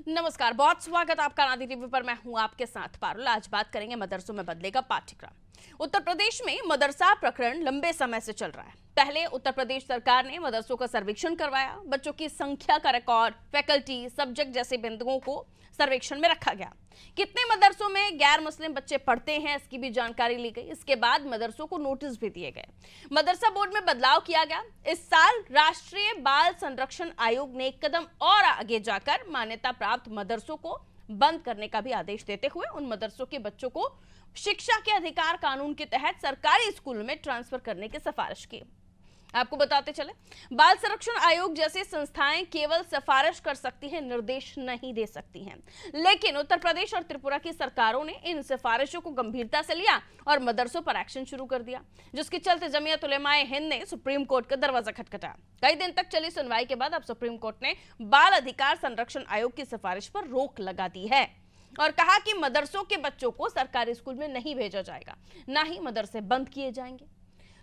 नमस्कार, बहुत स्वागत आपका नादी टीवी पर। मैं हूं आपके साथ पारुल। आज बात करेंगे मदरसों में बदलेगा पाठ्यक्रम। उत्तर प्रदेश में मदरसा प्रकरण लंबे समय से चल रहा है। पहले उत्तर प्रदेश सरकार ने मदरसों का सर्वेक्षण करवाया। बच्चों की संख्या का रिकॉर्ड, फैकल्टी, सब्जेक्ट जैसे बिंदुओं को सर्वेक्षण में रखा गया। कितने मदरसों में गैर मुस्लिम बच्चे पढ़ते हैं, इसकी भी जानकारी ली गई। इसके बाद मदरसों को नोटिस भी दिए गए। मदरसा बोर्ड में बदलाव किया गया। इस साल राष्ट्रीय बाल संरक्षण आयोग ने एक कदम और आगे जाकर मान्यता प्राप्त मदरसों को बंद करने का भी आदेश देते हुए उन मदरसों के बच्चों को शिक्षा के अधिकार कानून के तहत सरकारी स्कूल में ट्रांसफर करने की सिफारिश की। आपको बताते चले, बाल संरक्षण आयोग जैसी संस्थाएं केवल सिफारिश कर सकती हैं, निर्देश नहीं दे सकती हैं। लेकिन उत्तर प्रदेश और त्रिपुरा की सरकारों ने इन सिफारिशों को गंभीरता से लिया और मदरसों पर एक्शन शुरू कर दिया, जिसके चलते जमीयत उलेमाए हिंद ने सुप्रीम कोर्ट का दरवाजा खटखटाया। कई दिन तक चली सुनवाई के बाद अब सुप्रीम कोर्ट ने बाल अधिकार संरक्षण आयोग की सिफारिश पर रोक लगा दी है और कहा कि मदरसों के बच्चों को सरकारी स्कूल में नहीं भेजा जाएगा, ना ही मदरसे बंद किए जाएंगे।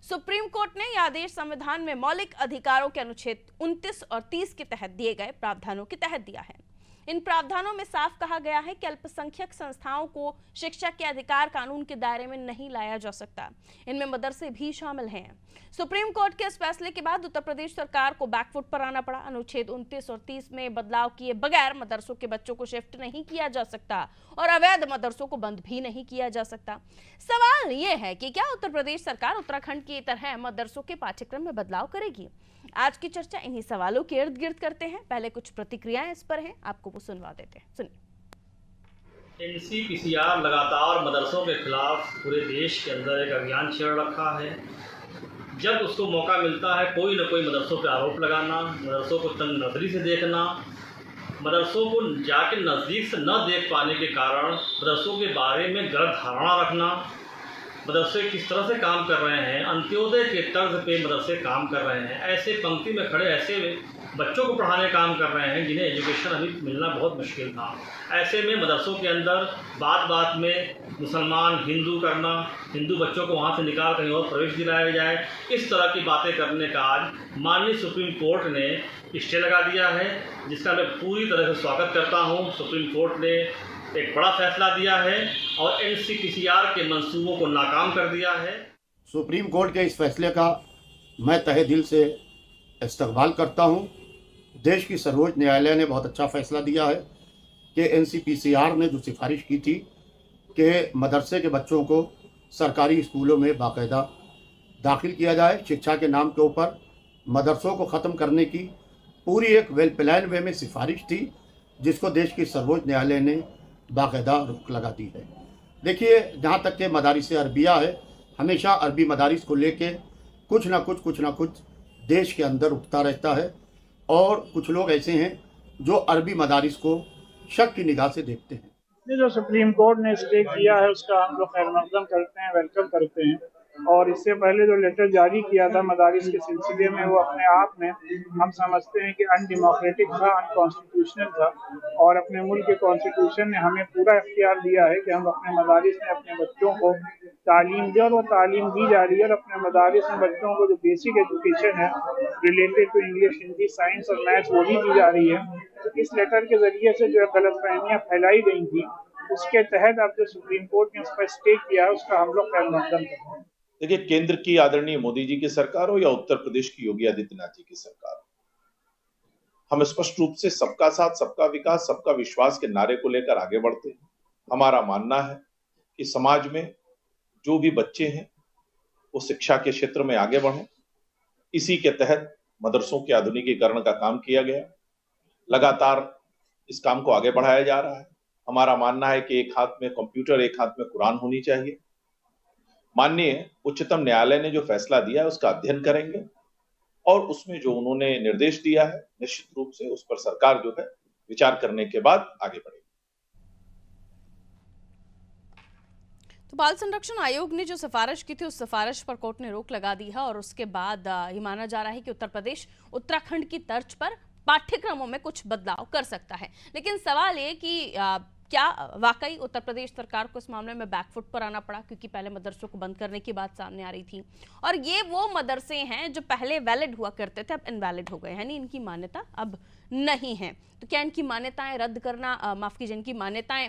सुप्रीम कोर्ट ने यह आदेश संविधान में मौलिक अधिकारों के अनुच्छेद 29 और 30 के तहत दिए गए प्रावधानों के तहत दिया है। इन प्रावधानों में साफ कहा गया है कि अल्पसंख्यक संस्थाओं को शिक्षा के अधिकार कानून के दायरे में नहीं लाया जा सकता। इनमें मदरसे भी शामिल हैं। सुप्रीम कोर्ट के इस फैसले के बाद उत्तर प्रदेश सरकार को बैकफुट पर आना पड़ा। अनुच्छेद 29 और 30 में बदलाव किए बगैर मदरसों के बच्चों को शिफ्ट नहीं किया जा सकता और अवैध मदरसों को बंद भी नहीं किया जा सकता। सवाल यह है कि क्या उत्तर प्रदेश सरकार उत्तराखंड की तरह मदरसों के पाठ्यक्रम में बदलाव करेगी? आज की चर्चा इन्हीं सवालों के इर्द गिर्द करते हैं। पहले कुछ प्रतिक्रियाएं इस पर हैं, आपको वो सुनवा देते हैं। सुनिए। एनसीपीसीआर लगातार मदरसों के खिलाफ पूरे देश के अंदर एक अभियान छेड़ रखा है। जब उसको मौका मिलता है कोई न कोई मदरसों पर आरोप लगाना, मदरसों को तंग नजरी से देखना, मदरसों को जाके नज़दीक से न देख पाने के कारण मदरसों के बारे में गलत धारणा रखना, मदरसे किस तरह से काम कर रहे हैं, अंत्योदय के तर्ज पे मदरसे काम कर रहे हैं, ऐसे पंक्ति में खड़े ऐसे बच्चों को पढ़ाने काम कर रहे हैं जिन्हें एजुकेशन अभी मिलना बहुत मुश्किल था। ऐसे में मदरसों के अंदर बात बात में मुसलमान हिंदू करना, हिंदू बच्चों को वहाँ से निकाल कहीं और प्रवेश दिलाया जाए, इस तरह की बातें करने का आज माननीय सुप्रीम कोर्ट ने स्टे लगा दिया है, जिसका मैं पूरी तरह से स्वागत करता हूँ। सुप्रीम कोर्ट ने एक बड़ा फैसला दिया है और एनसीपीसीआर के मंसूबों को नाकाम कर दिया है। सुप्रीम कोर्ट के इस फैसले का मैं तहे दिल से इस्तकबाल करता हूं। देश की सर्वोच्च न्यायालय ने बहुत अच्छा फैसला दिया है कि एनसीपीसीआर ने जो सिफारिश की थी कि मदरसे के बच्चों को सरकारी स्कूलों में बाकायदा दाखिल किया जाए, शिक्षा के नाम के ऊपर मदरसों को ख़त्म करने की पूरी एक वेल प्लान वे में सिफारिश थी, जिसको देश की सर्वोच्च न्यायालय ने बाकायदा रोक लगा दी है। देखिए, जहाँ तक के मदारिस अरबिया है, हमेशा अरबी मदारिस को लेके कुछ ना कुछ देश के अंदर उठता रहता है और कुछ लोग ऐसे हैं जो अरबी मदारिस को शक की निगाह से देखते हैं। जो सुप्रीम कोर्ट ने स्टे किया है उसका हम लोग खैर मकदम करते हैं, वेलकम करते हैं। और इससे पहले जो लेटर जारी किया था मदारिस के सिलसिले में, वो अपने आप में हम समझते हैं कि अनडेमोक्रेटिक था, अनकॉन्स्टिट्यूशनल था। और अपने मुल्क के कॉन्स्टिट्यूशन ने हमें पूरा इख्तियार दिया है कि हम अपने मदारिस में अपने बच्चों को तालीम दें, और वो तालीम दी जा रही है। और अपने मदारिस में बच्चों को जो बेसिक एजुकेशन है related to English, Hindi, science और मैथ्स, वो भी दी जा रही है। तो इस लेटर के जरिए से जो गलतफहमियाँ फैलाई गई थी, उसके तहत अब जो सुप्रीम कोर्ट ने उस पर स्टे किया है उसका हम लोग खैर मकदम करते हैं। देखिए, केंद्र की आदरणीय मोदी जी की सरकार हो या उत्तर प्रदेश की योगी आदित्यनाथ जी की सरकार हो, हम स्पष्ट रूप से सबका साथ, सबका विकास, सबका विश्वास के नारे को लेकर आगे बढ़ते हैं। हमारा मानना है कि समाज में जो भी बच्चे हैं वो शिक्षा के क्षेत्र में आगे बढ़ें। इसी के तहत मदरसों के आधुनिकीकरण का काम किया गया। लगातार इस काम को आगे बढ़ाया जा रहा है। हमारा मानना है कि एक हाथ में कंप्यूटर, एक हाथ में कुरान होनी चाहिए। माननीय उच्चतम न्यायालय ने जो फैसला दिया है उसका अध्ययन करेंगे और उसमें जो उन्होंने निर्देश दिया है निश्चित रूप से उस पर सरकार जो है विचार करने के बाद आगे बढ़ेगी। तो बाल संरक्षण आयोग ने जो सिफारिश की थी उस सिफारिश पर कोर्ट ने रोक लगा दी है और उसके बाद ये माना जा रहा है कि उत्तर प्रदेश उत्तराखंड की तर्ज पर पाठ्यक्रमों में कुछ बदलाव कर सकता है। लेकिन सवाल ये कि क्या वाकई उत्तर प्रदेश सरकार को इस मामले में बैकफुट पर आना पड़ा, क्योंकि पहले मदरसों को बंद करने की बात सामने आ रही थी और ये वो मदरसे हैं जो पहले वैलिड हुआ करते थे, अब इनवैलिड हो गए, यानी इनकी मान्यता अब नहीं है। तो क्या इनकी मान्यताएं रद्द करना, माफ कीजिए, इनकी मान्यताएं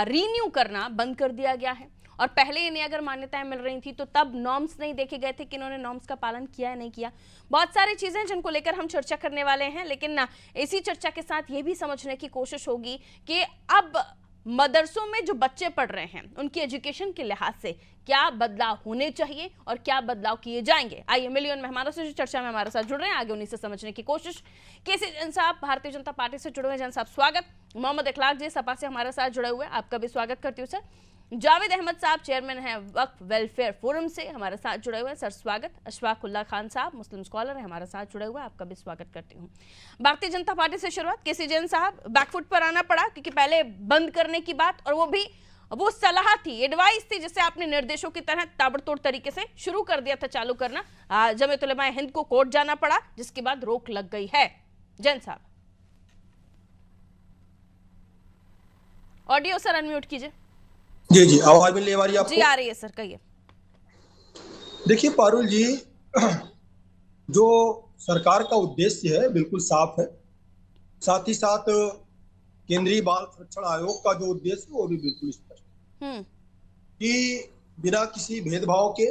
रीन्यू करना बंद कर दिया गया है? और पहले इन्हें अगर मान्यताएं मिल रही थी तो तब नॉर्म्स नहीं देखे गए थे कि इन्होंने नॉर्म्स का पालन किया है नहीं किया? बहुत सारी चीजें जिनको लेकर हम चर्चा करने वाले हैं, लेकिन इसी चर्चा के साथ ये भी समझने की कोशिश होगी कि अब मदरसों में जो बच्चे पढ़ रहे हैं उनकी एजुकेशन के लिहाज से क्या बदलाव होने चाहिए और क्या बदलाव किए जाएंगे। आइए मिलिए उन मेहमानों से जो चर्चा में हमारे साथ जुड़ रहे हैं, आगे उन्हीं से समझने की कोशिश। केसी जैन साहब भारतीय जनता पार्टी से जुड़े हुए, जैन साहब स्वागत। मोहम्मद इखलाक जी सपा से हमारे साथ जुड़े हुए, आपका भी स्वागत करती हूँ सर। जावेद अहमद साहब चेयरमैन हैं वक्फ वेलफेयर फोरम से, हमारे साथ जुड़े हुए हैं, सर स्वागत। अशफाक उल्लाह खान साहब मुस्लिम स्कॉलर हैं, हमारे साथ जुड़े हुए हैं, आपका भी स्वागत करती हूँ। भारतीय जनता पार्टी से शुरुआत, केसी जैन साहब, बैकफुट पर आना पड़ा क्योंकि पहले बंद करने की बात, और वो भी वो सलाह थी, एडवाइस थी, जिसे आपने निर्देशों की तरह ताबड़तोड़ तरीके से शुरू कर दिया था, चालू करना। जमीयत उलमा हिंद को कोर्ट जाना पड़ा, जिसके बाद रोक लग गई है। जैन साहब ऑडियो सर अनम्यूट कीजिए। जी जी, आवाज मिल रही है आपको? जी आ रही है सर, कहिए। देखिए पारुल जी, जो सरकार का उद्देश्य है बिल्कुल साफ है, साथ ही साथ केंद्रीय बाल संरक्षण आयोग का जो उद्देश्य है वो भी बिल्कुल स्पष्ट है कि बिना किसी भेदभाव के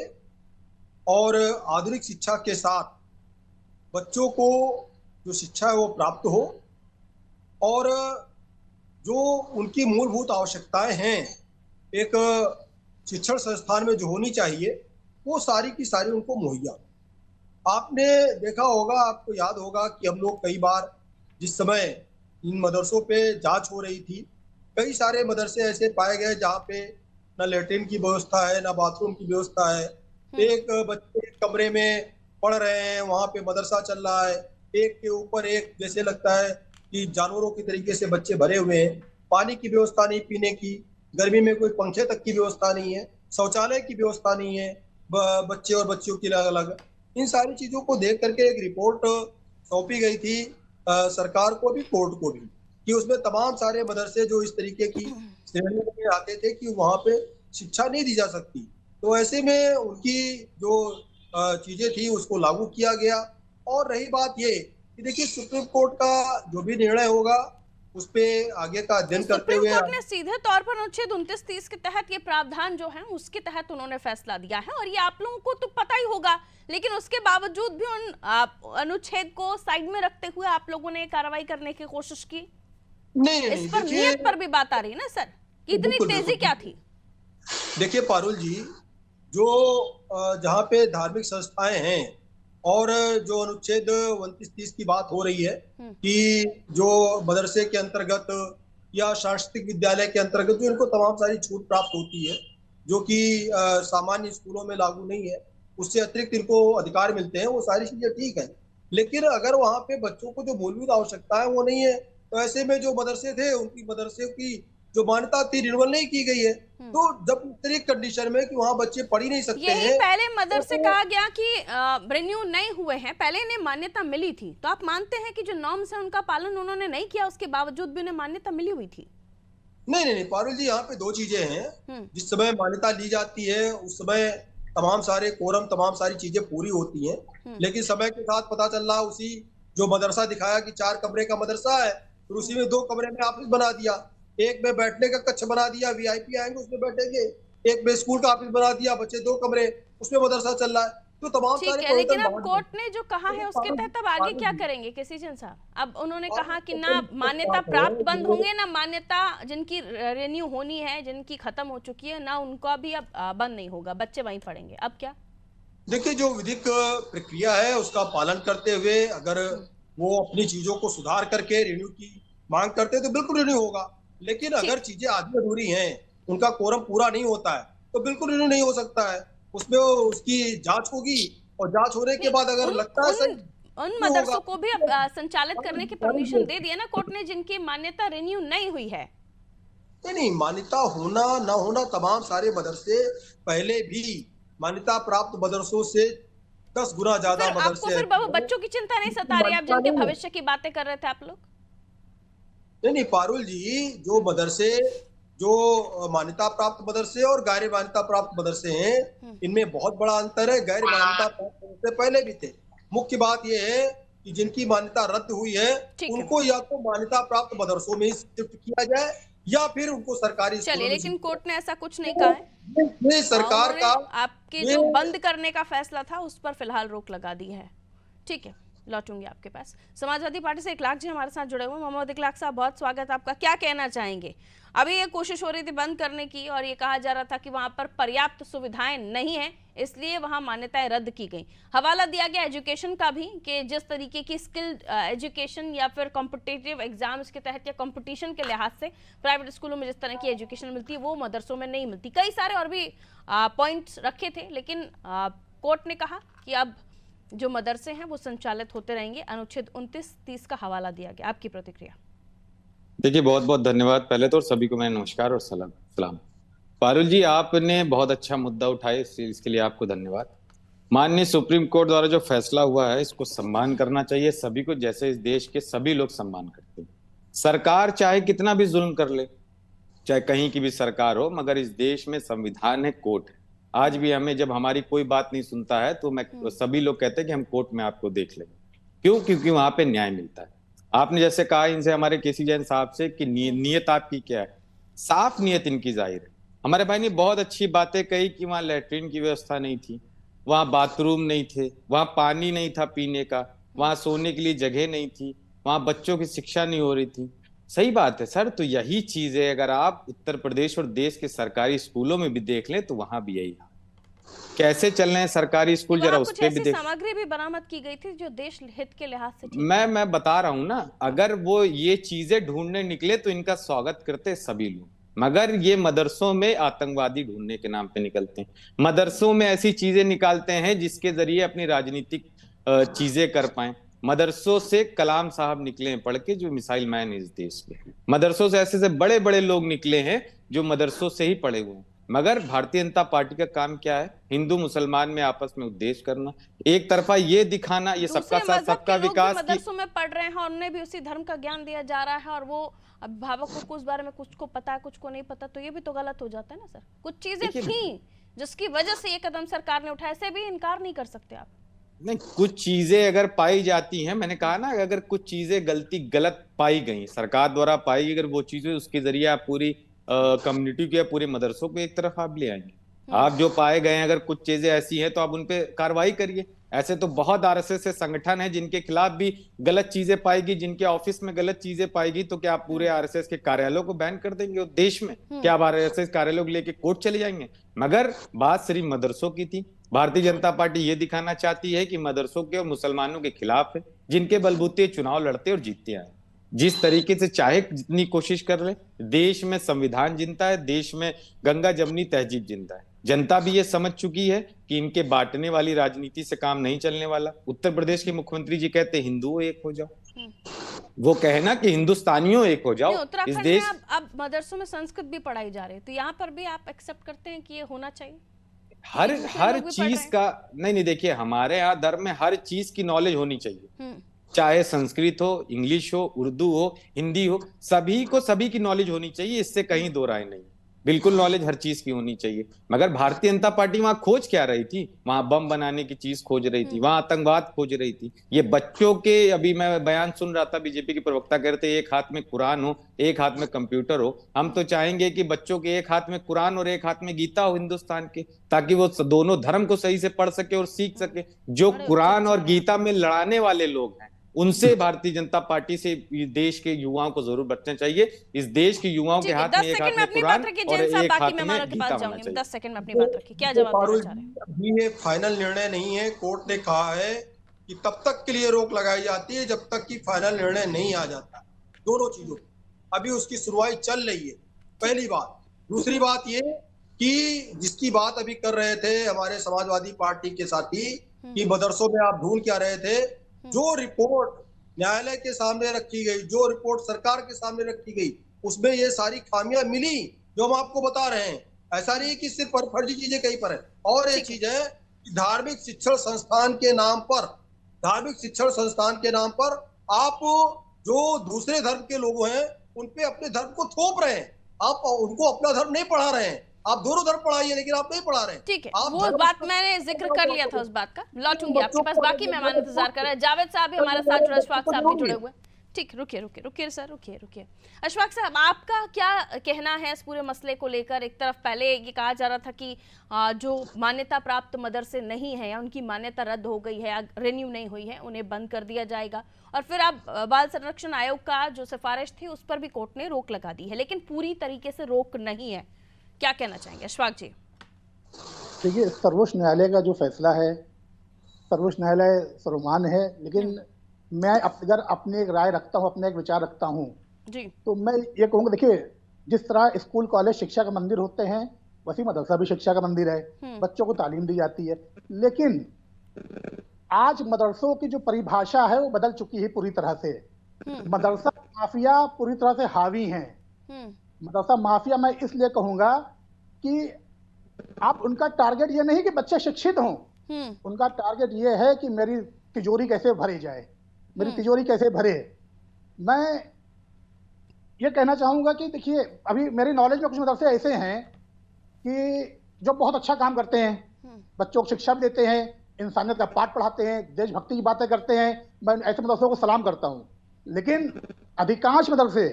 और आधुनिक शिक्षा के साथ बच्चों को जो शिक्षा है वो प्राप्त हो, और जो उनकी मूलभूत आवश्यकताएं हैं एक शिक्षण संस्थान में जो होनी चाहिए वो सारी की सारी उनको मुहैया। आपने देखा होगा, आपको याद होगा कि हम लोग कई बार जिस समय इन मदरसों पे जांच हो रही थी, कई सारे मदरसे ऐसे पाए गए जहाँ पे न लैट्रिन की व्यवस्था है, न बाथरूम की व्यवस्था है। एक बच्चे कमरे में पढ़ रहे हैं, वहाँ पे मदरसा चल रहा है, एक के ऊपर एक, जैसे लगता है कि जानवरों की तरीके से बच्चे भरे हुए हैं। पानी की व्यवस्था नहीं पीने की, गर्मी में कोई पंखे तक की व्यवस्था नहीं है, शौचालय की व्यवस्था नहीं है, बच्चे और बच्चियों की अलग अलग। इन सारी चीजों को देख करके एक रिपोर्ट सौंपी गई थी सरकार को भी, कोर्ट को भी, कि उसमें तमाम सारे मदरसे जो इस तरीके की श्रेणी में आते थे कि वहां पे शिक्षा नहीं दी जा सकती। तो ऐसे में उनकी जो चीजें थी उसको लागू किया गया। और रही बात ये कि देखिए सुप्रीम कोर्ट का जो भी निर्णय होगा उस पे आगे का अध्ययन करते हुए सुप्रीम कोर्ट ने सीधे तौर पर अनुच्छेद 29-30 के तहत ये प्रावधान जो है उसके तहत उन्होंने फैसला दिया है, और ये आप लोगों को तो पता ही होगा, लेकिन उसके बावजूद भी उन अनुच्छेद को साइड में रखते हुए आप लोगों ने कार्रवाई करने की कोशिश की। नहीं, इस पर नियत पर भी बात आ रही है ना सर, इतनी तेजी क्या थी? देखिए पारुल जी, जो जहाँ पे धार्मिक संस्थाएं हैं और जो अनुच्छेद 29-30 की बात हो रही है कि जो मदरसे के अंतर्गत या सांस्कृतिक विद्यालय के अंतर्गत जो इनको तमाम सारी छूट प्राप्त होती है, जो कि सामान्य स्कूलों में लागू नहीं है, उससे अतिरिक्त इनको अधिकार मिलते हैं, वो सारी चीजें ठीक है। लेकिन अगर वहाँ पे बच्चों को जो मूलभूत आवश्यकता है वो नहीं है, तो ऐसे में जो मदरसे थे उनकी मदरसे की जो मान्यता थी रिन्यूअल नहीं की गई है। तो जब इस कंडीशन में कि वहाँ बच्चे पढ़ ही नहीं सकते यही हैं, पहले मदरसे कहा गया कि रिन्यू नहीं हुए हैं, पहले इन्हें मान्यता मिली थी, तो आप मानते हैं कि जो नॉर्म्स है उनका पालन उन्होंने नहीं किया, उसके बावजूद भी उन्हें मान्यता मिली हुई थी? नहीं पारुल जी, यहाँ पे दो चीजें हैं। जिस समय मान्यता ली जाती है उस समय तमाम सारे कोरम, तमाम सारी चीजें पूरी होती हैं, लेकिन समय के साथ पता चल रहा उसी जो मदरसा दिखाया कि 4 कमरे का मदरसा है, फिर उसी में 2 कमरे में ऑफिस बना दिया, एक में बैठने का कक्ष बना दिया, वीआईपी आएंगे उसमें बैठेंगे, एक में स्कूल का ऑफिस बना दिया, बच्चे 2 कमरे, उसमें मदरसा चल रहा है। तो तमाम ठीक है, लेकिन अब कोर्ट ने जो कहा है उसके तहत अब आगे क्या करेंगे केसी जैन साहब? अब उन्होंने कहा कि ना मान्यता प्राप्त बंद होंगे, ना मान्यता जिनकी रिन्यू होनी है, जिनकी खत्म हो चुकी है, ना उनका भी अब बंद नहीं होगा, बच्चे वहीं पढ़ेंगे। अब क्या? देखिए, जो विधिक प्रक्रिया है उसका पालन करते हुए अगर वो अपनी चीजों को सुधार करके रिन्यू की मांग करते तो बिल्कुल रिन्यू होगा, लेकिन अगर चीजें आधी अधूरी हैं, उनका कोरम पूरा नहीं होता है, तो बिल्कुल रिन्यू नहीं हो सकता है। उसमें उसकी जांच होगी और जांच होने के बाद अगर लगता है उन मदरसों को भी अब संचालित करने की परमिशन दे दिया ना कोर्ट ने, जिनकी मान्यता रिन्यू नहीं हुई है। नहीं, मान्यता होना ना होना, तमाम सारे मदरसे पहले भी मान्यता प्राप्त मदरसों से 10 गुना ज्यादा मदरसे। आपको फिर बच्चों की चिंता नहीं सता रही, आप जिनके भविष्य की बातें कर रहे थे आप लोग? नहीं पारुल जी, जो मदरसे, जो मान्यता प्राप्त मदरसे और गैर मान्यता प्राप्त मदरसे हैं, इनमें बहुत बड़ा अंतर है। गैर मान्यता प्राप्त मदरसे पहले भी थे। मुख्य बात यह है कि जिनकी मान्यता रद्द हुई है उनको या तो मान्यता प्राप्त मदरसों में ही शिफ्ट किया जाए या फिर उनको सरकारी चलिए, लेकिन कोर्ट ने ऐसा कुछ नहीं कहा है। ये सरकार का आपके जो बंद करने का फैसला था उस पर फिलहाल रोक लगा दी है। ठीक है, लौटूंगी आपके पास। समाजवादी पार्टी से इखलाक जी हमारे साथ जुड़े हुए। मोहम्मद इखलाक साहब, बहुत स्वागत आपका। क्या कहना चाहेंगे? अभी ये कोशिश हो रही थी बंद करने की और ये कहा जा रहा था कि वहां पर पर्याप्त सुविधाएं नहीं है, इसलिए वहां मान्यताएं रद्द की गई। हवाला दिया गया एजुकेशन का भी कि जिस तरीके की स्किल्ड एजुकेशन या फिर कॉम्पिटिटिव एग्जाम्स के तहत या कंपटीशन के लिहाज से प्राइवेट स्कूलों में जिस तरह की एजुकेशन मिलती है वो मदरसों में नहीं मिलती। कई सारे और भी पॉइंट्स रखे थे, लेकिन कोर्ट ने कहा कि अब जो मदरसे हैं वो संचालित होते रहेंगे। अनुच्छेद 29-30 का हवाला दिया गया। आपकी प्रतिक्रिया? देखिए, बहुत बहुत धन्यवाद पहले तो, और सभी को मैं नमस्कार और सलाम। पारुल जी, आपने बहुत अच्छा मुद्दा उठाया, इसके लिए आपको धन्यवाद। माननीय सुप्रीम कोर्ट द्वारा जो फैसला हुआ है इसको सम्मान करना चाहिए सभी को, जैसे इस देश के सभी लोग सम्मान करते हैं। सरकार चाहे कितना भी जुल्म कर ले, चाहे कहीं की भी सरकार हो, मगर इस देश में संविधान है, कोर्ट है। आज भी हमें जब हमारी कोई बात नहीं सुनता है तो सभी लोग कहते हैं कि हम कोर्ट में आपको देख लेंगे। क्यों? क्योंकि वहां पे न्याय मिलता है। आपने जैसे कहा इनसे, हमारे केसी जैन साहब से, कि नीयत आपकी क्या है, साफ नीयत इनकी जाहिर है। हमारे भाई ने बहुत अच्छी बातें कही कि वहां लैट्रिन की व्यवस्था नहीं थी, वहां बाथरूम नहीं थे, वहां पानी नहीं था पीने का, वहां सोने के लिए जगह नहीं थी, वहां बच्चों की शिक्षा नहीं हो रही थी। सही बात है सर, तो यही चीज है। अगर आप उत्तर प्रदेश और देश के सरकारी स्कूलों में भी देख लें तो वहां भी यही है। कैसे चल रहे हैं सरकारी स्कूल, जरा उस पे भी देख। सामग्री भी बरामद की गई थी जो देश हित के लिहाज से मैं बता रहा हूं ना, अगर वो ये चीजें ढूंढने निकले तो इनका स्वागत करते सभी लोग, मगर ये मदरसों में आतंकवादी ढूंढने के नाम पे निकलते हैं। मदरसों में ऐसी चीजें निकालते हैं जिसके जरिए अपनी राजनीतिक चीजें कर पाए। मदरसों से कलाम साहब निकले हैं पढ़ के, जो मिसाइल मैन इस देश में। मदरसों से ऐसे बड़े बड़े लोग निकले हैं जो मदरसों से ही पढ़े हुए हैं। मगर भारतीय जनता पार्टी का काम क्या है? हिंदू मुसलमान में आपस में उपदेश करना, एक तरफा ये दिखाना, ये सबका साथ सबका विकास। मदरसों में पढ़ रहे हैं और उन्हें भी उसी धर्म का ज्ञान दिया जा रहा है और वो अभिभावकों को उस बारे में कुछ को पता है कुछ को नहीं पता, तो ये भी तो गलत हो जाता है ना सर। कुछ चीजें थी जिसकी वजह से ये कदम सरकार ने उठाया, ऐसे भी इनकार नहीं कर सकते आप। नहीं, कुछ चीजें अगर पाई जाती हैं, मैंने कहा ना, अगर कुछ चीजें गलत पाई गई, सरकार द्वारा पाई, अगर वो चीजें उसके जरिए आप पूरी कम्युनिटी के, पूरे मदरसों को एक तरफ आप ले आएंगे। आप जो पाए गए हैं, अगर कुछ चीजें ऐसी हैं तो आप उन पे कार्रवाई करिए। ऐसे तो बहुत आरएसएस से संगठन है जिनके खिलाफ भी गलत चीजें पाएगी, जिनके ऑफिस में गलत चीजें पाएगी, तो क्या आप पूरे आरएसएस के कार्यालयों को बैन कर देंगे उस देश में? क्या आप आरएसएस कार्यालयों को लेके कोर्ट चले जाएंगे? मगर बात सिर्फ मदरसों की थी। भारतीय जनता पार्टी ये दिखाना चाहती है कि मदरसों के और मुसलमानों के खिलाफ है, जिनके बलबूते चुनाव लड़ते और जीतते आए। जिस तरीके से चाहे जितनी कोशिश कर ले, देश में संविधान जिंदा है, देश में गंगा जमनी तहजीब जिंदा है। जनता भी ये समझ चुकी है कि इनके बांटने वाली राजनीति से काम नहीं चलने वाला। उत्तर प्रदेश के मुख्यमंत्री जी कहते हिंदुओं एक हो जाओ, वो कहना कि हिंदुस्तानियों एक हो जाओ। इस देश में अब मदरसों में संस्कृत भी पढ़ाई जा रही है, तो यहाँ पर भी आप एक्सेप्ट करते हैं कि ये होना चाहिए? हर चीज का नहीं, देखिए हमारे यहाँ धर्म में हर चीज की नॉलेज होनी चाहिए, चाहे संस्कृत हो, इंग्लिश हो, उर्दू हो, हिंदी हो, सभी को सभी की नॉलेज होनी चाहिए। इससे कहीं दो राय नहीं, बिल्कुल नॉलेज हर चीज की होनी चाहिए। मगर भारतीय जनता पार्टी वहां खोज क्या रही थी? वहां बम बनाने की चीज खोज रही थी, वहां आतंकवाद खोज रही थी। ये बच्चों के, अभी मैं बयान सुन रहा था, बीजेपी के प्रवक्ता कह रहे थे एक हाथ में कुरान हो, एक हाथ में कंप्यूटर हो। हम तो चाहेंगे कि बच्चों के एक हाथ में कुरान और एक हाथ में गीता हो हिंदुस्तान के, ताकि वो दोनों धर्म को सही से पढ़ सके और सीख सके। जो कुरान और गीता में लड़ाने वाले लोग हैं, उनसे भारतीय जनता पार्टी से देश के युवाओं को जरूर बचना चाहिए। इस देश के युवाओं के हाथ में एक हाथ में कुरान और एक हाथ में गीता होना चाहिए। 10 सेकंड में अपनी बात रखिए, क्या जवाब देना चाह रहे हैं? अभी ये फाइनल निर्णय नहीं है। कोर्ट ने कहा है कि तब तक के लिए रोक लगाई जाती है जब तक कि फाइनल निर्णय नहीं आ जाता। दोनों चीजों, अभी उसकी सुनवाई चल रही है, पहली बात। दूसरी बात ये कि जिसकी बात अभी कर रहे थे हमारे समाजवादी पार्टी के साथी कि मदरसों में आप ढूंढ क्या रहे थे, जो रिपोर्ट न्यायालय के सामने रखी गई, जो रिपोर्ट सरकार के सामने रखी गई, उसमें ये सारी खामियां मिली जो हम आपको बता रहे हैं। ऐसा नहीं कि सिर्फ फर्जी चीजें कहीं पर है। और एक चीज है कि धार्मिक शिक्षण संस्थान के नाम पर आप जो दूसरे धर्म के लोग हैं उन पे अपने धर्म को थोप रहे हैं। आप उनको अपना धर्म नहीं पढ़ा रहे हैं। आप दोनों धर्म पढ़ाइए, लेकिन आप नहीं पढ़ा रहे हैं। ठीक है, आप वो धर्म बात मैंने जिक्र कर लिया था, उस बात का लौटूंगी आपके पास। बाकी मेहमान इंतजार कर रहे हैं। जावेद साहब भी हमारे साथ जुड़े, अशफाक साहब भी जुड़े हुए हैं। ठीक, रुकिए सर, रुकिए। अशफाक साहब, आपका क्या कहना है इस पूरे मसले को लेकर? एक तरफ पहले ये कहा जा रहा था कि जो मान्यता प्राप्त मदरसे नहीं है या उनकी मान्यता रद्द हो गई है, रिन्यू नहीं हुई है, उन्हें बंद कर दिया जाएगा। और फिर अब बाल संरक्षण आयोग का जो सिफारिश थी उस पर भी कोर्ट ने रोक लगा दी है, लेकिन पूरी तरीके से रोक नहीं है। क्या कहना चाहेंगे अशफाक जी? देखिए, सर्वोच्च न्यायालय का जो फैसला है, सर्वोच्च न्यायालय सर्वमान्य है, लेकिन मैं अगर अपनी एक राय रखता हूँ, अपने एक विचार रखता हूँ जी, तो मैं ये कहूँगा, देखिए जिस तरह स्कूल कॉलेज शिक्षा का मंदिर होते हैं, वैसे मदरसा भी शिक्षा का मंदिर है, बच्चों को तालीम दी जाती है। लेकिन आज मदरसों की जो परिभाषा है वो बदल चुकी है पूरी तरह से। मदरसा माफिया पूरी तरह से हावी हैं। मदरसा माफिया मैं इसलिए कहूंगा कि आप उनका टारगेट ये नहीं कि बच्चे शिक्षित हों, उनका टारगेट ये है कि मेरी तिजोरी कैसे भरी जाए, मेरी तिजोरी कैसे भरे। मैं ये कहना चाहूंगा कि देखिए, अभी मेरी नॉलेज में कुछ मदरसे ऐसे हैं कि जो बहुत अच्छा काम करते हैं, बच्चों को शिक्षा भी देते हैं, इंसानियत का पाठ पढ़ाते हैं, देशभक्ति की बातें करते हैं। मैं ऐसे मदरसों को सलाम करता हूं। लेकिन अधिकांश मदरसे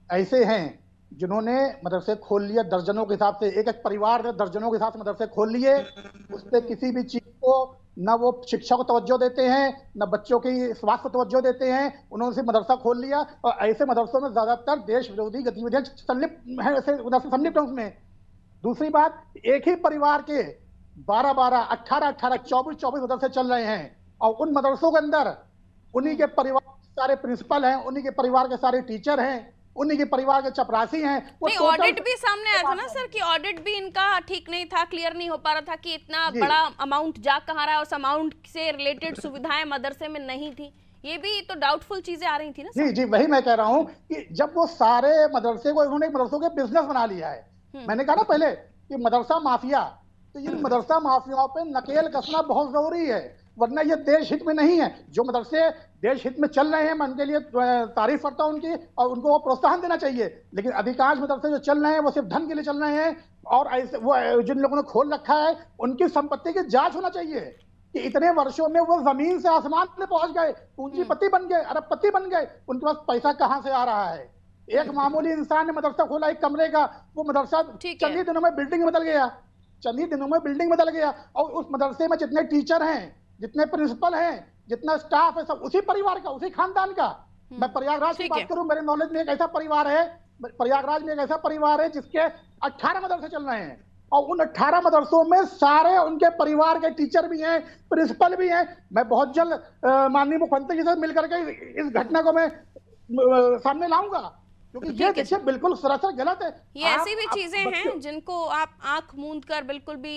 ऐसे हैं जिन्होंने मदरसे खोल लिए दर्जनों के हिसाब से, एक एक परिवार ने दर्जनों के हिसाब से मदरसे खोल लिए। उस पर किसी भी चीज को न वो शिक्षा को तवज्जो देते हैं, न बच्चों की स्वास्थ्य को तवज्जो देते हैं। उन्होंने सिर्फ मदरसा खोल लिया, और ऐसे मदरसों में ज्यादातर देश विरोधी गतिविधियां संलिप्त हैं, ऐसे मदरसे संलिप्त हैं उसमें। दूसरी बात, एक ही परिवार के 12-12, 18-18, 24-24 मदरसे चल रहे हैं, और उन मदरसों के अंदर उन्हीं के परिवार के सारे प्रिंसिपल हैं, उन्हीं के परिवार के सारे टीचर हैं, उन्हीं के परिवार के चपरासी हैं। नहीं, ऑडिट भी सामने आया था ना सर कि ऑडिट भी इनका ठीक नहीं था, क्लियर नहीं हो पा रहा था कि इतना बड़ा अमाउंट जा कहाँ रहा है, और उस अमाउंट से रिलेटेड सुविधाएं मदरसे में नहीं थी। ये भी तो डाउटफुल चीजें आ रही थी ना। जी, वही मैं कह रहा हूँ कि जब वो सारे मदरसे को उन्होंने मदरसों के बिजनेस बना लिया है। मैंने कहा ना पहले कि मदरसा माफिया, तो इन मदरसा माफियाओं पे नकेल कसना बहुत जरूरी है, वरना ये देश हित में नहीं है। जो मदरसे देश हित में चल रहे हैं, मैं उनके लिए तारीफ करता हूं उनकी, और उनको वो प्रोत्साहन देना चाहिए। लेकिन अधिकांश मदरसे जो चल रहे हैं वो सिर्फ धन के लिए चल रहे हैं, और ऐसे वो जिन लोगों ने खोल रखा है उनकी संपत्ति की जांच होना चाहिए कि इतने वर्षों में वो जमीन से आसमान में पहुंच गए, पूंजीपति बन गए, अरबपति बन गए, उनके पास पैसा कहां से आ रहा है। एक मामूली इंसान ने मदरसा खोला एक कमरे का, वो मदरसा चंद ही दिनों में बिल्डिंग बदल गया, चंद ही दिनों में बिल्डिंग बदल गया। और उस मदरसे में जितने टीचर हैं, जितने प्रिंसिपल हैं, जितना स्टाफ है, सब उसी परिवार का, उसी खानदान का। मैं प्रयागराज की बात करूं, मेरे नॉलेज में एक ऐसा परिवार है, प्रयागराज में एक ऐसा परिवार है जिसके 18 मदरसे चल रहे हैं, और उन 18 मदरसों में सारे उनके परिवार के टीचर भी हैं, प्रिंसिपल भी हैं। मैं बहुत जल्द माननीय मुख्यमंत्री जी से मिलकर के इस घटना को मैं सामने लाऊंगा, क्योंकि ये देखिए बिल्कुल सरासर गलत है। ये ऐसी भी चीजें हैं जिनको आप आंख मूंद कर बिल्कुल भी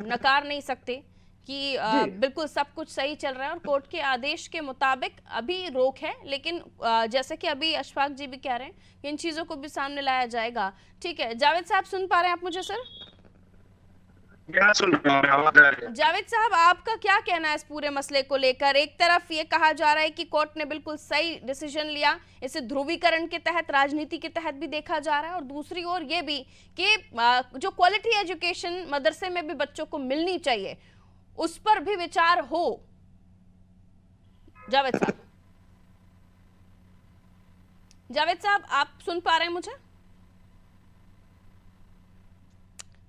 नकार नहीं सकते कि बिल्कुल सब कुछ सही चल रहा है, और कोर्ट के आदेश के मुताबिक अभी रोक है। लेकिन जैसे कि अभी अशफाक जी भी कह रहे हैं कि इन चीजों को भी सामने लाया जाएगा। ठीक है, जावेद साहब सुन पा रहे हैं आप मुझे? सर सुन पा रहे हैं। जावेद साहब, आपका क्या कहना है इस पूरे मसले को लेकर? एक तरफ ये कहा जा रहा है कि कोर्ट ने बिल्कुल सही डिसीजन लिया, इसे ध्रुवीकरण के तहत, राजनीति के तहत भी देखा जा रहा है, और दूसरी ओर ये भी कि जो क्वालिटी एजुकेशन मदरसे में भी बच्चों को मिलनी चाहिए उस पर भी विचार हो। जावेद साहब आप सुन पा रहे हैं मुझे?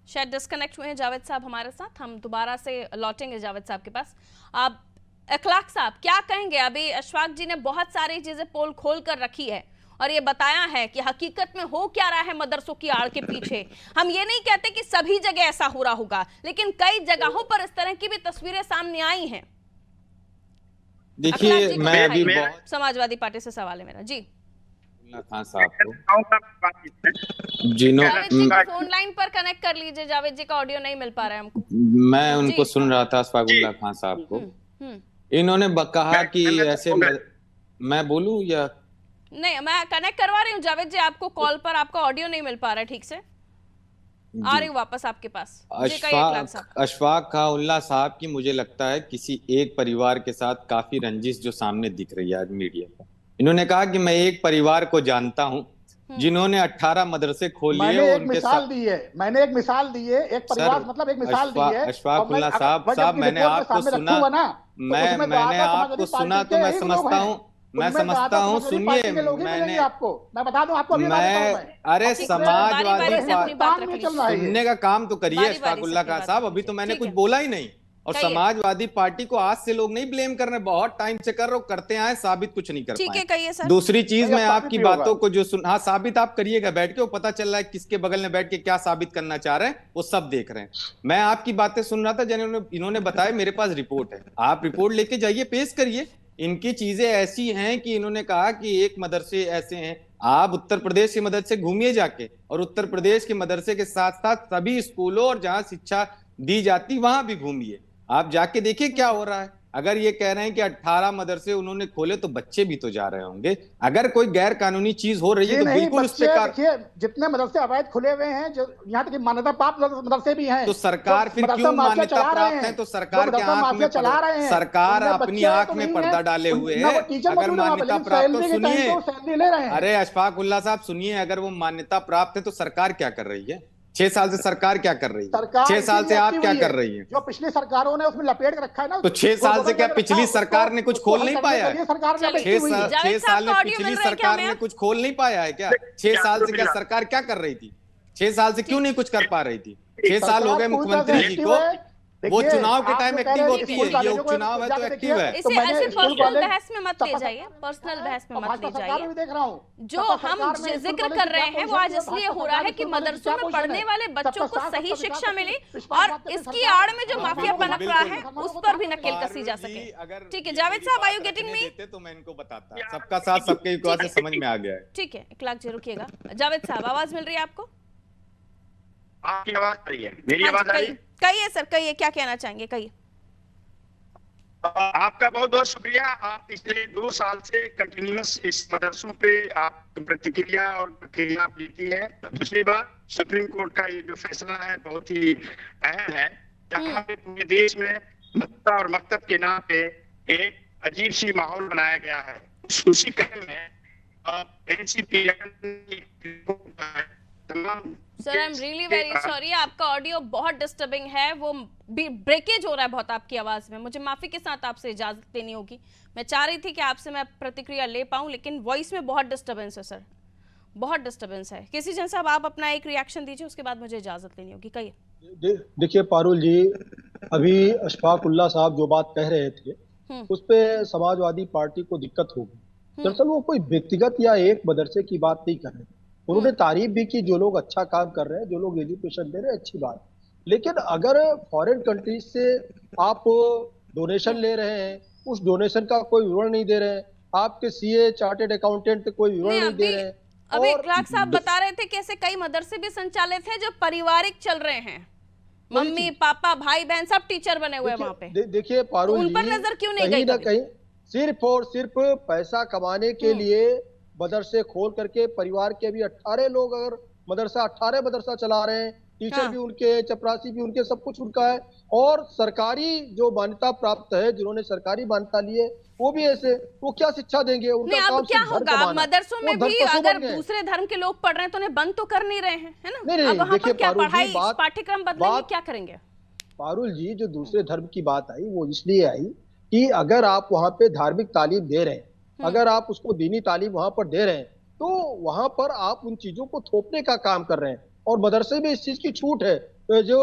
शायद डिस्कनेक्ट हुए हैं जावेद साहब हमारे साथ, हम दोबारा से लौटेंगे जावेद साहब के पास। आप अखलाक साहब क्या कहेंगे? अभी अशफाक जी ने बहुत सारी चीजें पोल खोल कर रखी है और ये बताया है कि हकीकत में हो क्या रहा है मदरसों की आड़ के पीछे। हम ये नहीं कहते कि सभी जगह ऐसा हो रहा होगा, लेकिन कई जगहों पर इस तरह की भी तस्वीरें सामने आई हैं। देखिए, मैं अभी समाजवादी पार्टी से सवाल है मेरा जी खान साहब को फोन लाइन पर कनेक्ट कर लीजिए। जावेद जी का ऑडियो नहीं मिल पा रहा है हमको। मैं उनको सुन रहा था, अशफाकुल्लाह खान साहब को। इन्होंने कहा कि ऐसे मैं बोलूं या नहीं? मैं कनेक्ट करवा रही हूँ जावेद जी, आपको कॉल पर आपका ऑडियो नहीं मिल पा रहा है ठीक से। आ रही हूँ वापस आपके पास। अशफाक उल्लाह साहब की मुझे लगता है किसी एक परिवार के साथ काफी रंजिश जो सामने दिख रही है आज मीडिया पर। इन्होंने कहा कि मैं एक परिवार को जानता हूं जिन्होंने 18 मदरसे खोले मैंने एक उनके मिसाल दी है, मैंने एक मिसाल दी है, एक परिवार मतलब एक मिसाल दी है। अशफाक उल्लाह साहब मैंने आपको सुना, मैंने आपको सुना तो मैं समझता हूँ, सुनिए मैंने आपको मैं बता दूं आपको, अरे समाजवादी सुनने का काम तो करिए अशफाक उल्लाह खान साहब, अभी तो मैंने कुछ बोला ही नहीं। और समाजवादी पार्टी को आज से लोग नहीं ब्लेम कर रहे, बहुत टाइम से कर रहे हो, करते आए, साबित कुछ नहीं कर पाए। दूसरी चीज मैं आपकी बातों को जो हाँ साबित आप करिएगा बैठ के, वो पता चल रहा है किसके बगल में बैठ के क्या साबित करना चाह रहे हैं, वो सब देख रहे हैं। मैं आपकी बातें सुन रहा था, जिन्होंने इन्होंने बताया मेरे पास रिपोर्ट है, आप रिपोर्ट लेके जाइए, पेश करिए। इनकी चीजें ऐसी हैं कि इन्होंने कहा कि एक मदरसे ऐसे हैं, आप उत्तर प्रदेश के मदरसे घूमिए जाके, और उत्तर प्रदेश के मदरसे के साथ साथ सभी स्कूलों और जहां शिक्षा दी जाती वहां भी घूमिए, आप जाके देखिए क्या हो रहा है। अगर ये कह रहे हैं कि 18 मदरसे उन्होंने खोले तो बच्चे भी तो जा रहे होंगे, अगर कोई गैर कानूनी चीज हो रही है तो बिल्कुल उस पे जितने मदरसे अवैध खुले हुए हैं, जो यहाँ तक मान्यता प्राप्त मदरसे भी हैं, तो सरकार फिर क्यों मान्यता प्राप्त है, तो सरकार के आंख में चला रहे हैं, सरकार अपनी आंख में पर्दा डाले हुए है। अगर मान्यता प्राप्त तो सुनिए, अरे अशफाक उल्लाह साहब सुनिए, अगर वो मान्यता प्राप्त है तो सरकार क्या कर रही है? 6 साल से सरकार क्या कर रही है? 6 साल से आप क्या कर रही है? जो पिछली सरकारों ने उसमें लपेट के रखा है ना, तो 6 साल से क्या पिछली सरकार ने कुछ खोल नहीं पाया है? 6 साल में पिछली सरकार ने कुछ खोल नहीं पाया है क्या? 6 साल से क्या सरकार क्या कर रही थी? 6 साल से क्यों नहीं कुछ कर पा रही थी? 6 साल हो गए मुख्यमंत्री जी को, वो चुनाव के टाइम एक्टिव होती है, ये उपचुनाव है तो एक्टिव है। इसे ऐसे पर्सनल बहस में मत ले जाइए, पर्सनल बहस में मत ले जाइए। जो हम जिक्र कर रहे हैं वो आज इसलिए हो रहा है कि मदरसों में पढ़ने वाले बच्चों को सही शिक्षा मिले, और इसकी आड़ में जो माफिया पनप रहा है उस पर भी नकेल कसी जा सके। ठीक है जावेद साहब, आर यू गेटिंग मी? तो मैं इनको बताता, सबका साथ सबके विकास से समझ में आ गया है। ठीक है, 1 लाख जी रुकिएगा। जावेद साहब आवाज मिल रही है आपको? आपकी आवाज आ रही है, मेरी आवाज आ रही है? कहिए सर, कहिए, क्या कहना चाहेंगे, कहिए। आपका बहुत बहुत शुक्रिया। आप पिछले 2 साल से कंटिन्यूअस इस मदरसों पे आप प्रतिक्रिया और प्रक्रिया लेती है। दूसरी बात, सुप्रीम कोर्ट का ये जो फैसला है बहुत ही अहम है, जहाँ पे पूरे देश में मक्ता और मकतब के नाम पे एक अजीब सी माहौल बनाया गया है। उसी क्रम में NCP sir I am really very sorry, आपका ऑडियो बहुत डिस्टर्बिंग है, वो ब्रेकेज हो रहा है बहुत आपकी आवाज में। मुझे माफी के साथ आपसे इजाजत लेनी होगी। मैं चाह रही थी कि आपसे मैं प्रतिक्रिया ले पाऊं, लेकिन वॉइस में बहुत डिस्टर्बेंस है सर, बहुत डिस्टर्बेंस है। किसी जन साहब आप अपना एक रिएक्शन दीजिए, उसके बाद मुझे इजाजत लेनी होगी। कहिए। देखिए पारुल जी, अभी अशफाक उल्लाह साहब जो बात कह रहे थे उस पे समाजवादी पार्टी को दिक्कत होगी। दरअसल वो कोई व्यक्तिगत या एक मदरसे की बात नहीं कर रहे, उन्होंने तारीफ भी की, जो लोग अच्छा काम कर रहे हैं, जो लोग एजुकेशन दे रहे हैं, अच्छी बात। लेकिन अगर फॉरेन कंट्रीज से आप डोनेशन ले रहे हैं, उस डोनेशन का कोई विवरण नहीं दे रहे हैं, आपके सीए चार्टेड अकाउंटेंट कोई विवरण नहीं दे रहे हैं। अभी इकरार साहब बता रहे थे कि ऐसे कई मदरसे भी संचालित हैं जो पारिवारिक चल रहे हैं, मम्मी पापा भाई बहन सब टीचर बने हुए हैं वहाँ पे। देखिए पारुल जी, उन पर नजर क्यों नहीं गई? कहीं ना कहीं सिर्फ और सिर्फ पैसा कमाने के लिए मदरसे खोल करके परिवार के भी 18 लोग अगर 18 मदरसा चला रहे हैं, टीचर भी उनके, चपरासी भी उनके, सब कुछ उनका है, और सरकारी जो मान्यता प्राप्त है, जिन्होंने सरकारी मान्यता ली है वो भी ऐसे, वो क्या शिक्षा देंगे? उनका काम क्या होगा? मदरसों में भी अगर दूसरे धर्म के लोग पढ़ रहे हैं तो उन्हें बंद तो कर नहीं रहे हैं, है ना? नहीं, अब वहाँ पर क्या पढ़ाई पाठ्यक्रम बदलेंगे, क्या करेंगे? पारुल जी, जो दूसरे धर्म की बात आई वो इसलिए आई कि अगर आप वहाँ पे धार्मिक तालीम दे रहे हैं, अगर आप उसको दीनी तालीम वहां पर दे रहे हैं, तो वहां पर आप उन चीजों को थोपने का काम कर रहे हैं। और मदरसे में इस चीज की छूट है, जो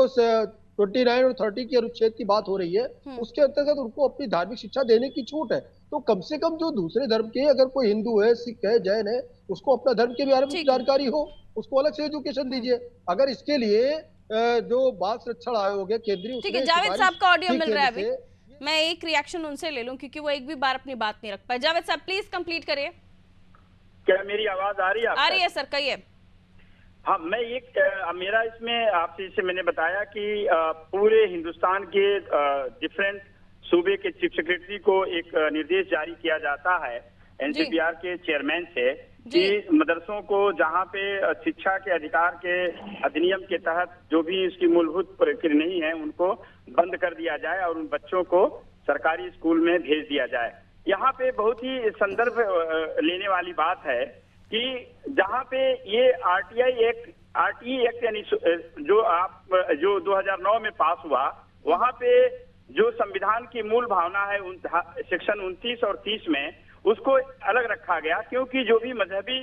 29 और 30 की अनुच्छेद की बात हो रही है, उसके अंतर्गत उनको अपनी धार्मिक शिक्षा देने की छूट है। तो कम से कम जो दूसरे धर्म के, अगर कोई हिंदू है, सिख है, जैन है, उसको अपना धर्म के बारे में जानकारी हो, उसको अलग से एजुकेशन दीजिए। अगर इसके लिए जो बाल संरक्षण आयोग है केंद्रीय, ठीक है जावेद साहब का ऑडियो मिल रहा है अभी, मैं एक रिएक्शन उनसे ले लूं क्योंकि वो एक भी बार अपनी बात नहीं रख पाए। जावेद साहब प्लीज कंप्लीट करिए। क्या मेरी आवाज आ रही है? आ रही है सर, कहिए। हाँ, मैं मेरा इसमें आपसे जैसे मैंने बताया कि पूरे हिंदुस्तान के डिफरेंट सूबे के चीफ सेक्रेटरी को एक निर्देश जारी किया जाता है एनसीपीआर के चेयरमैन से कि मदरसों को जहाँ पे शिक्षा के अधिकार के अधिनियम के तहत जो भी इसकी मूलभूत प्रक्रिया नहीं है उनको बंद कर दिया जाए और उन बच्चों को सरकारी स्कूल में भेज दिया जाए। यहाँ पे बहुत ही संदर्भ लेने वाली बात है कि जहां पे ये आरटीई एक्ट यानी जो 2009 में पास हुआ, वहां पे जो संविधान की मूल भावना है सेक्शन 29 और 30 में उसको अलग रखा गया, क्योंकि जो भी मजहबी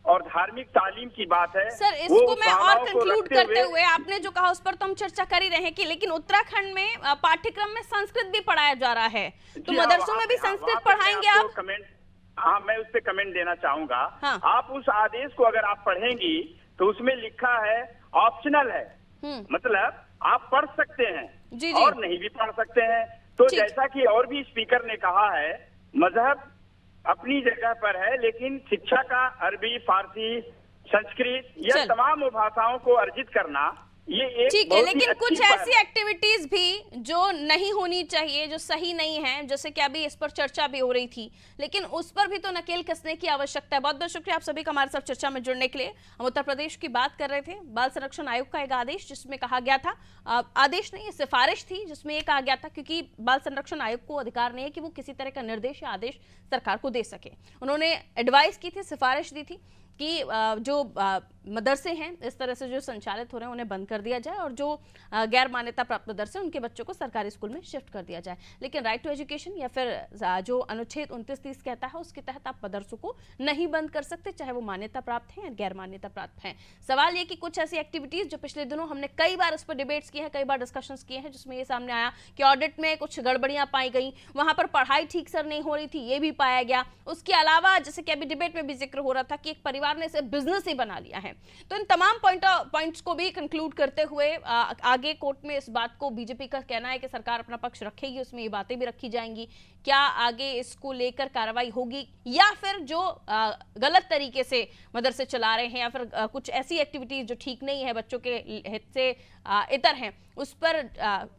और धार्मिक तालीम की बात है सर, इसको मैं और कंक्लूड करते हुए, आपने जो कहा उस पर तो हम चर्चा कर ही रहे हैं कि लेकिन उत्तराखंड में पाठ्यक्रम में संस्कृत भी पढ़ाया जा रहा है, तो मदरसों में भी संस्कृत पढ़ाएंगे आप? कमेंट, हाँ, मैं उस पर कमेंट देना चाहूंगा। हाँ। आप उस आदेश को अगर आप पढ़ेंगी तो उसमें लिखा है ऑप्शनल है, मतलब आप पढ़ सकते हैं जी। और नहीं भी पढ़ सकते हैं। तो जैसा कि और भी स्पीकर ने कहा है, मजहब अपनी जगह पर है, लेकिन शिक्षा का अरबी, फारसी, संस्कृत या तमाम भाषाओं को अर्जित करना ये एक ठीक है, लेकिन कुछ ऐसी एक्टिविटीज भी जो नहीं होनी चाहिए, जो सही नहीं है, जैसे कि अभी इस पर चर्चा भी हो रही थी, लेकिन उस पर भी तो नकेल कसने की आवश्यकता है। बहुत बहुत शुक्रिया आप सभी का हमारे साथ चर्चा में जुड़ने के लिए। हम उत्तर प्रदेश की बात कर रहे थे, बाल संरक्षण आयोग का एक आदेश जिसमें कहा गया था, आदेश नहीं, सिफारिश थी, जिसमें ये कहा गया था क्योंकि बाल संरक्षण आयोग को अधिकार नहीं है कि वो किसी तरह का निर्देश या आदेश सरकार को दे सके। उन्होंने एडवाइस की थी, सिफारिश दी थी कि जो मदरसे हैं इस तरह से जो संचालित हो रहे हैं उन्हें बंद कर दिया जाए और जो गैर मान्यता प्राप्त मदरसे उनके बच्चों को सरकारी स्कूल में शिफ्ट कर दिया जाए। लेकिन राइट टू एजुकेशन या फिर जो अनुच्छेद 29-30 कहता है उसके तहत आप मदरसों को नहीं बंद कर सकते, चाहे वो मान्यता प्राप्त हैं या गैर मान्यता प्राप्त हैं। सवाल ये कि कुछ ऐसी एक्टिविटीज जो पिछले दिनों हमने कई बार इस पर डिबेट्स किए हैं, कई बार डिस्कशंस किए हैं, जिसमें ये सामने आया कि ऑडिट में कुछ गड़बड़ियां पाई गई, वहां पर पढ़ाई ठीक से नहीं हो रही थी, ये भी पाया गया। उसके अलावा जैसे कि अभी डिबेट में भी जिक्र हो रहा था कि एक परिवार ने इसे बिजनेस ही बना लिया है। तो इन तमाम पॉइंट्स को भी कंक्लूड करते हुए आगे कोर्ट में इस बात को बीजेपी का कहना है कि सरकार अपना पक्ष रखेगी, उसमें ये बातें भी रखी जाएंगी। क्या आगे इसको लेकर कार्रवाई होगी या फिर जो गलत तरीके से मदरसे चला रहे हैं या फिर कुछ ऐसी एक्टिविटीज जो ठीक नहीं है, बच्चों के हित से इतर हैं, उस पर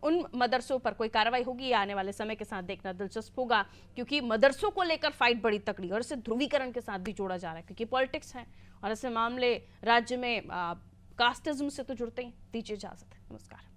उन मदरसों पर कोई कार्रवाई होगी या आने वाले समय के साथ देखना दिलचस्प होगा, क्योंकि मदरसों को लेकर फाइट बड़ी तकड़ी और इसे ध्रुवीकरण के साथ भी जोड़ा जा रहा है, क्योंकि पॉलिटिक्स है और ऐसे मामले राज्य में कास्टिज्म से तो जुड़ते ही। दीजिए इजाजत, नमस्कार।